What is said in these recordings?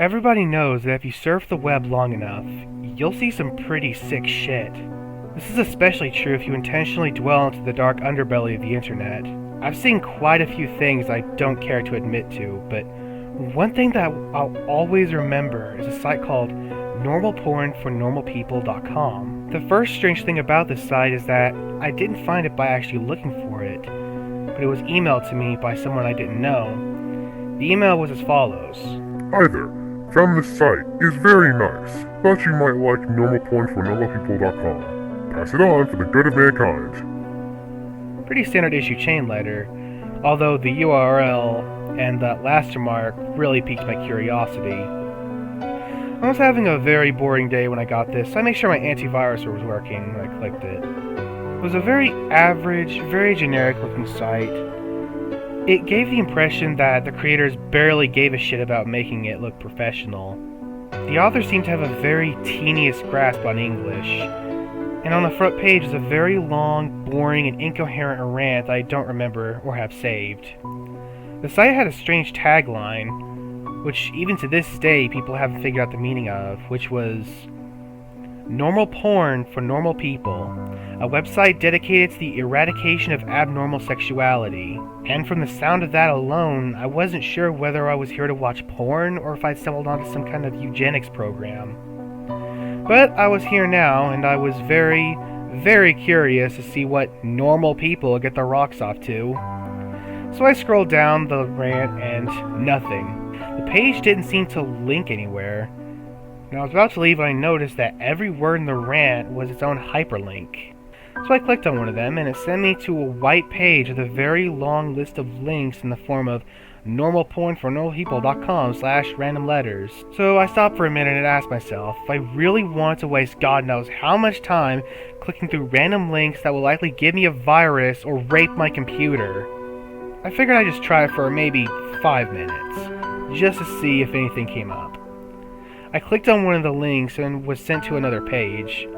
Everybody knows that if you surf the web long enough, you'll see some pretty sick shit. This is especially true if you intentionally dwell into the dark underbelly of the internet. I've seen quite a few things I don't care to admit to, but one thing that I'll always remember is a site called normalpornfornormalpeople.com. The first strange thing about this site is that I didn't find it by actually looking for it, but it was emailed to me by someone I didn't know. The email was as follows. Hi there. Found this site. It's very nice. Thought you might like normalpornfornormalpeople.com. Pass it on for the good of mankind. Pretty standard issue chain letter, although the URL and that last remark really piqued my curiosity. I was having a very boring day when I got this, so I made sure my antivirus was working when I clicked it. It was a very average, very generic looking site. It gave the impression that the creators barely gave a shit about making it look professional. The author seemed to have a very tedious grasp on English, and on the front page is a very long, boring, and incoherent rant I don't remember or have saved. The site had a strange tagline, which even to this day people haven't figured out the meaning of, which was Normal Porn for Normal People, a website dedicated to the eradication of abnormal sexuality. And from the sound of that alone, I wasn't sure whether I was here to watch porn or if I'd stumbled onto some kind of eugenics program. But I was here now, and I was very, very curious to see what normal people get their rocks off to. So I scrolled down the rant and nothing. The page didn't seem to link anywhere. And I was about to leave when I noticed that every word in the rant was its own hyperlink. So I clicked on one of them, and it sent me to a white page with a very long list of links in the form of normalpornfornormalpeople.com/random letters. So I stopped for a minute and asked myself if I really wanted to waste God knows how much time clicking through random links that will likely give me a virus or rape my computer. I figured I'd just try it for maybe 5 minutes, just to see if anything came up. I clicked on one of the links and was sent to another page.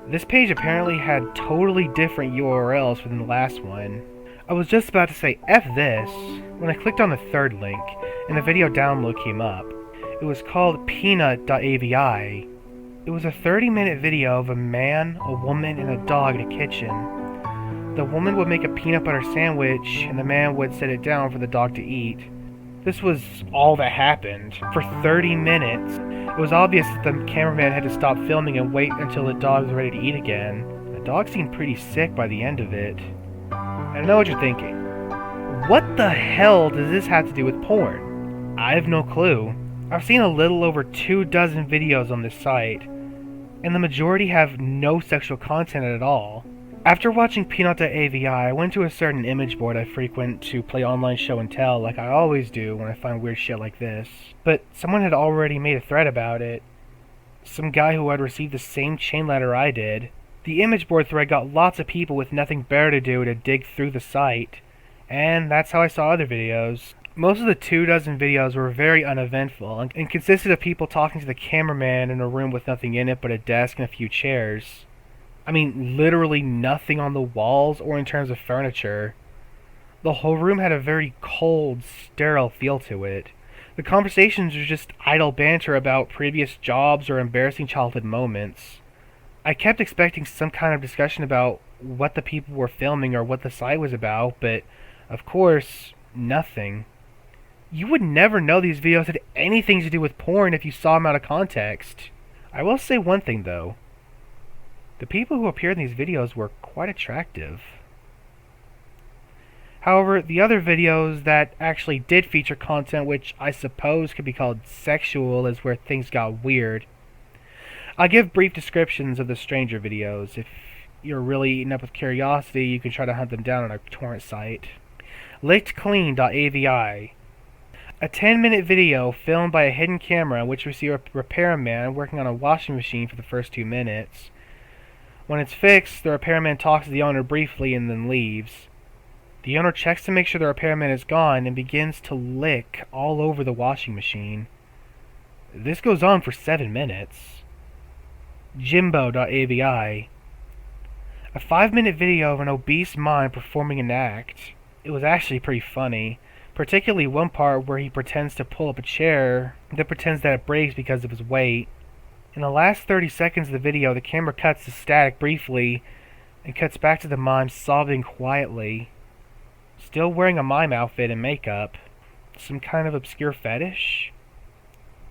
This page apparently had totally different URLs from the last one. I was just about to say F this when I clicked on the third link and the video download came up. It was called peanut.avi. It was a 30-minute video of a man, a woman, and a dog in a kitchen. The woman would make a peanut butter sandwich and the man would set it down for the dog to eat. This was all that happened for 30 minutes. It was obvious that the cameraman had to stop filming and wait until the dog was ready to eat again. The dog seemed pretty sick by the end of it. I know what you're thinking. What the hell does this have to do with porn? I have no clue. I've seen a little over 24 videos on this site, and the majority have no sexual content at all. After watching Peanut.avi, I went to a certain image board I frequent to play online show and tell like I always do when I find weird shit like this. But someone had already made a thread about it. Some guy who had received the same chain letter I did. The image board thread got lots of people with nothing better to do to dig through the site. And that's how I saw other videos. Most of the 24 videos were very uneventful and consisted of people talking to the cameraman in a room with nothing in it but a desk and a few chairs. I mean, literally nothing on the walls or in terms of furniture. The whole room had a very cold, sterile feel to it. The conversations were just idle banter about previous jobs or embarrassing childhood moments. I kept expecting some kind of discussion about what the people were filming or what the site was about, but, of course, nothing. You would never know these videos had anything to do with porn if you saw them out of context. I will say one thing, though. The people who appeared in these videos were quite attractive. However, the other videos that actually did feature content which I suppose could be called sexual is where things got weird. I'll give brief descriptions of the stranger videos. If you're really eaten up with curiosity, you can try to hunt them down on a torrent site. LickedClean.avi. A 10-minute video filmed by a hidden camera in which we see a repairman working on a washing machine for the first 2 minutes. When it's fixed, the repairman talks to the owner briefly and then leaves. The owner checks to make sure the repairman is gone and begins to lick all over the washing machine. This goes on for 7 minutes. Jimbo.avi. A 5-minute video of an obese mime performing an act. It was actually pretty funny. particularly one part where he pretends to pull up a chair, then pretends that it breaks because of his weight. In the last 30 seconds of the video, the camera cuts to static briefly and cuts back to the mime sobbing quietly, still wearing a mime outfit and makeup. Some kind of obscure fetish?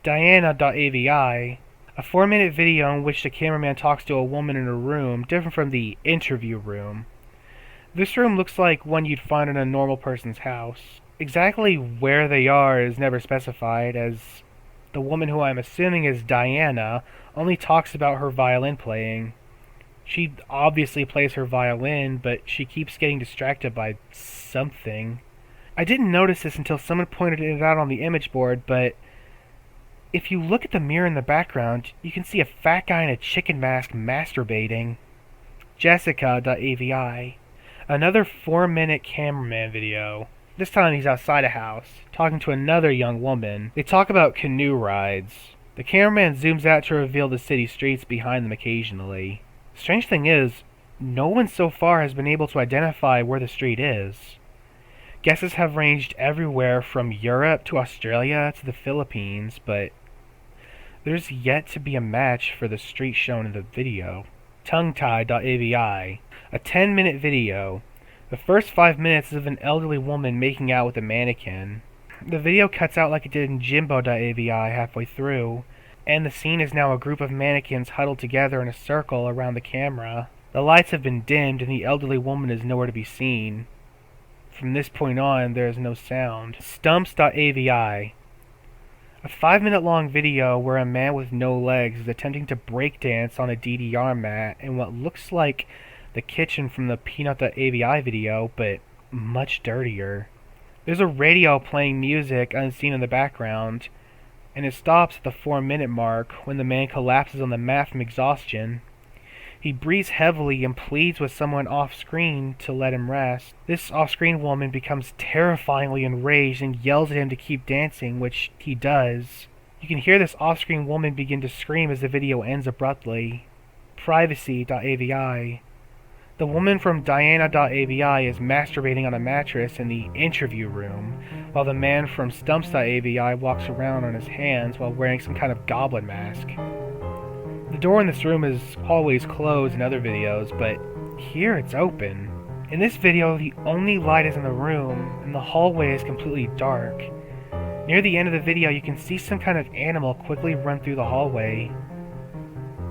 Diana.avi, a 4-minute video in which the cameraman talks to a woman in a room different from the interview room. This room looks like one you'd find in a normal person's house. Exactly where they are is never specified, as the woman, who I'm assuming is Diana, only talks about her violin playing. She obviously plays her violin, but she keeps getting distracted by something. I didn't notice this until someone pointed it out on the image board, but if you look at the mirror in the background, you can see a fat guy in a chicken mask masturbating. Jessica.avi, another 4-minute cameraman video. This time he's outside a house, talking to another young woman. They talk about canoe rides. The cameraman zooms out to reveal the city streets behind them occasionally. The strange thing is, no one so far has been able to identify where the street is. Guesses have ranged everywhere from Europe to Australia to the Philippines, but there's yet to be a match for the street shown in the video. Tonguetie.avi, a 10-minute video. The first 5 minutes is of an elderly woman making out with a mannequin. The video cuts out like it did in Jimbo.avi halfway through, and the scene is now a group of mannequins huddled together in a circle around the camera. The lights have been dimmed and the elderly woman is nowhere to be seen. From this point on, there is no sound. Stumps.avi, a 5-minute long video where a man with no legs is attempting to breakdance on a DDR mat in what looks like the kitchen from the Peanut.avi video, but much dirtier. There's a radio playing music unseen in the background, and it stops at the 4-minute mark when the man collapses on the mat from exhaustion. He breathes heavily and pleads with someone off-screen to let him rest. This off-screen woman becomes terrifyingly enraged and yells at him to keep dancing, which he does. You can hear this off-screen woman begin to scream as the video ends abruptly. Privacy.avi, the woman from Diana.avi is masturbating on a mattress in the interview room, while the man from Stumps.avi walks around on his hands while wearing some kind of goblin mask. The door in this room is always closed in other videos, but here it's open. In this video, the only light is in the room, and the hallway is completely dark. Near the end of the video, you can see some kind of animal quickly run through the hallway.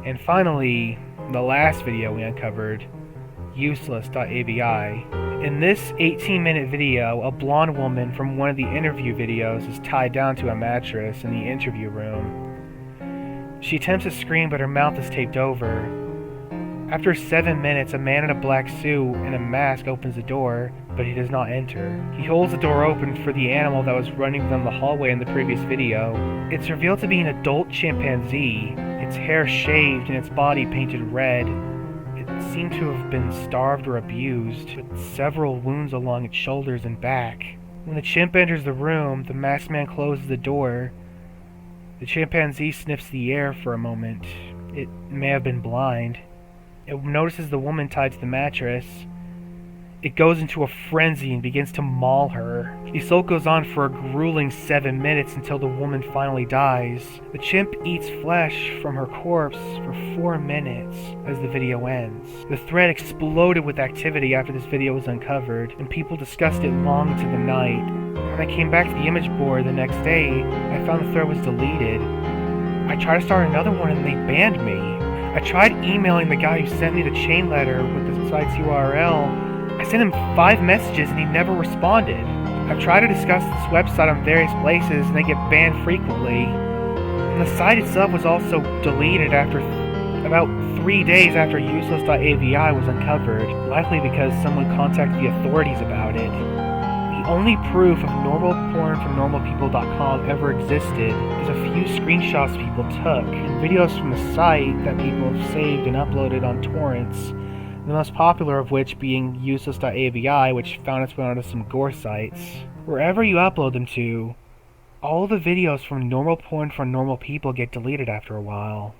And finally, the last video we uncovered, Useless.avi. In this 18-minute video, a blonde woman from one of the interview videos is tied down to a mattress in the interview room. She attempts to scream, but her mouth is taped over. After 7 minutes, a man in a black suit and a mask opens the door, but he does not enter. He holds the door open for the animal that was running down the hallway in the previous video. It's revealed to be an adult chimpanzee, its hair shaved and its body painted red. It seemed to have been starved or abused, with several wounds along its shoulders and back. When the chimp enters the room, the masked man closes the door. The chimpanzee sniffs the air for a moment. It may have been blind. It notices the woman tied to the mattress. It goes into a frenzy and begins to maul her. The assault goes on for a grueling 7 minutes until the woman finally dies. The chimp eats flesh from her corpse for 4 minutes as the video ends. The thread exploded with activity after this video was uncovered, and people discussed it long into the night. When I came back to the image board the next day, I found the thread was deleted. I tried to start another one and they banned me. I tried emailing the guy who sent me the chain letter with the site's URL. I sent him 5 messages and he never responded. I've tried to discuss this website on various places and they get banned frequently. And the site itself was also deleted after about 3 days after Useless.avi was uncovered, likely because someone contacted the authorities about it. The only proof of normal porn from normalpeople.com ever existed is a few screenshots people took and videos from the site that people have saved and uploaded on torrents. The most popular of which being Useless.avi, which found its way onto some gore sites. Wherever you upload them to, all the videos from normal porn for normal people get deleted after a while.